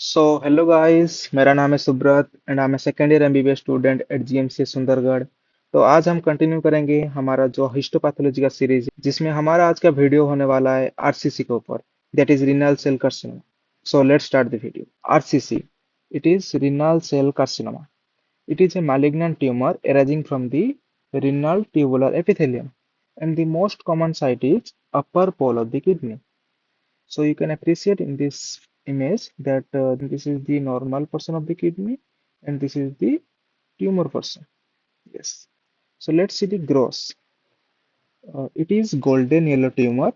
Hello guys, मेरा नाम है Subrat and I am second year MBBS student at GMC Sundargarh. तो आज हम कंटिन्यू करेंगे हमारा जो हिस्टोपैथोलॉजी का सीरीज जिसमें हमारा आज का वीडियो होने वाला है आरसीसी के ऊपर, that is renal cell carcinoma. So let's start the video. RCC, it is renal cell carcinoma. It is a malignant tumor arising from the renal tubular epithelium, and the most common site is upper pole of the kidney. So you can appreciate in this image that this is the normal portion of the kidney and this is the tumor portion. Yes. So let's see the gross. It is golden yellow tumor.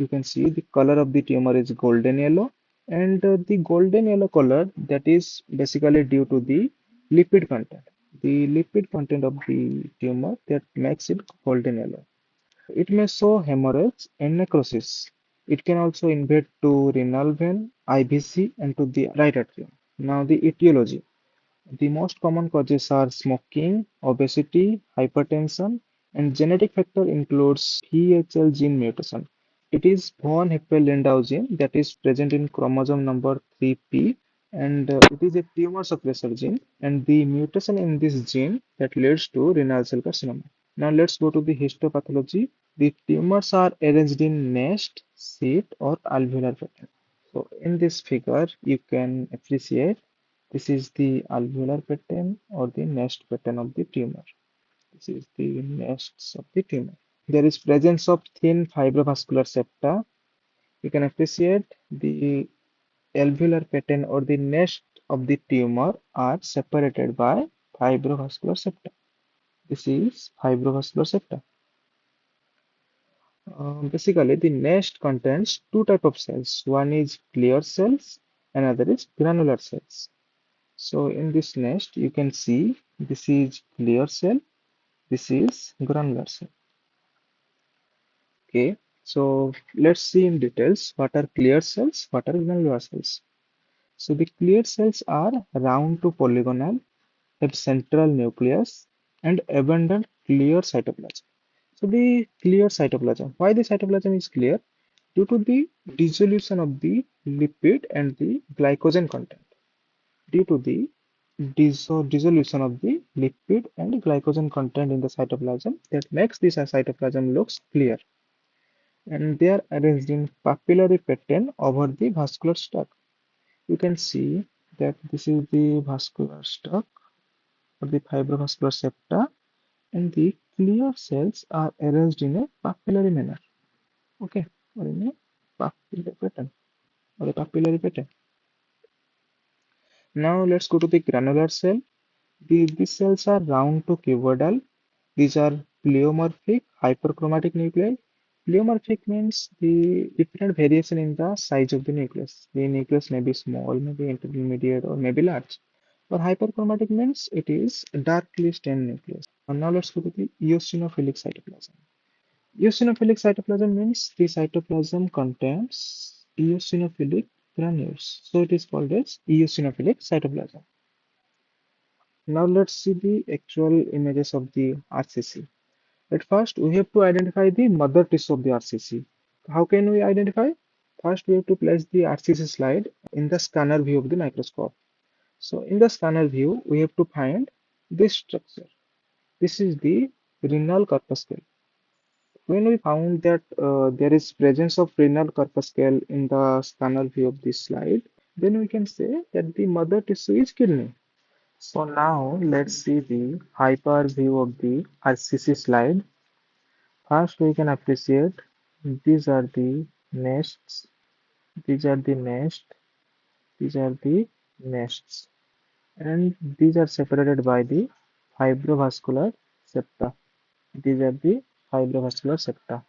You can see the color of the tumor is golden yellow, and the golden yellow color that is basically due to the lipid content. The lipid content of the tumor that makes it golden yellow. It may show hemorrhage and necrosis. It can also invade to renal vein, IVC, and to the right atrium. Now, the etiology. The most common causes are smoking, obesity, hypertension, and genetic factor includes VHL gene mutation. It is von Hippel-Lindau gene that is present in chromosome number 3p, and it is a tumor suppressor gene, and the mutation in this gene that leads to renal cell carcinoma. Now let's go to the histopathology. The tumors are arranged in nest, sheath, or alveolar pattern. So in this figure, you can appreciate this is the alveolar pattern or the nest pattern of the tumor. This is the nests of the tumor. There is presence of thin fibrovascular septa. You can appreciate the alveolar pattern or the nest of the tumor are separated by fibrovascular septa. This is fibrovascular septa. Basically, the nest contains two type of cells. One is clear cells, another is granular cells. So in this nest, you can see this is clear cell, this is granular cell. Okay, so let's see in details what are clear cells, what are granular cells. So the clear cells are round to polygonal, have central nucleus, and abundant clear cytoplasm. So the clear cytoplasm. Why the cytoplasm is clear? Due to the dissolution of the lipid and the glycogen content. Due to the dissolution of the lipid and glycogen content in the cytoplasm that makes this cytoplasm looks clear, and they are arranged in papillary pattern over the vascular struct. You can see that this is the vascular struct or the fibrovascular septa, and the clear cells are arranged in a papillary manner. Okay, or in a papillary pattern or a papillary pattern. Now let's go to the granular cell. These cells are round to cuboidal. These are pleomorphic hyperchromatic nuclei. Pleomorphic means the different variation in the size of the nucleus. The nucleus may be small, maybe intermediate, or maybe large. For hyperchromatic means it is a darkly stained nucleus. And now let's go to the eosinophilic cytoplasm. Eosinophilic cytoplasm means the cytoplasm contains eosinophilic granules. So it is called as eosinophilic cytoplasm. Now let's see the actual images of the RCC. At first, we have to identify the mother tissue of the RCC. How can we identify? First, we have to place the RCC slide in the scanner view of the microscope. So in the scanner view, we have to find this structure. This is the renal corpuscle. When we found that there is presence of renal corpuscle in the scanner view of this slide, then we can say that the mother tissue is kidney. So now let's see the hyper view of the RCC slide. First, we can appreciate these are the nests, these are the nest, these are the nests, and these are separated by the fibrovascular septa. These are the fibrovascular septa,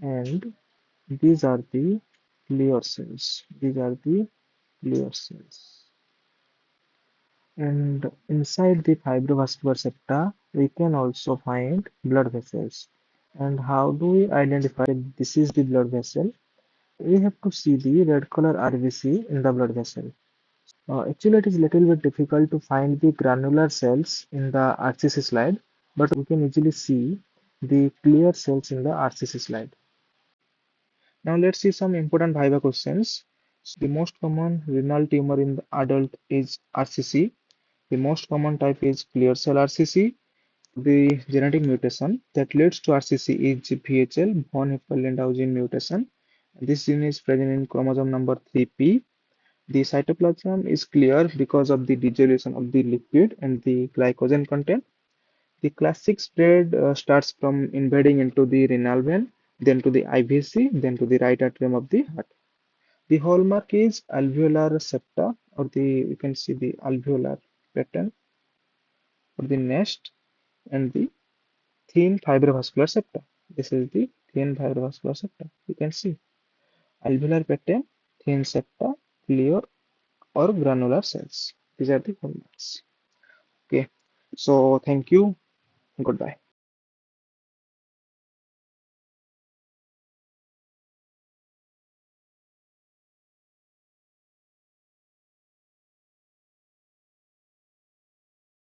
and these are the glial cells. These are the glial cells. And inside the fibrovascular septa, we can also find blood vessels. And how do we identify that this is the blood vessel? We have to see the red color RBC in the blood vessel. Actually, it is little bit difficult to find the granular cells in the RCC slide, but we can easily see the clear cells in the RCC slide. Now let's see some important Viva questions. The most common renal tumor in the adult is RCC. The most common type is clear cell RCC. The genetic mutation that leads to RCC is VHL, von Hippel-Lindau gene mutation. This gene is present in chromosome number 3p. The cytoplasm is clear because of the dissolution of the lipid and the glycogen content. The classic spread starts from invading into the renal vein, then to the IVC, then to the right atrium of the heart. The hallmark is alveolar septa, or the you can see the alveolar pattern or the nest, and the thin fibrovascular septa. This is the thin fibrovascular septa. You can see alveolar pattern, thin septa, clear or granular cells. These are the hallmarks. Okay. So thank you. Goodbye.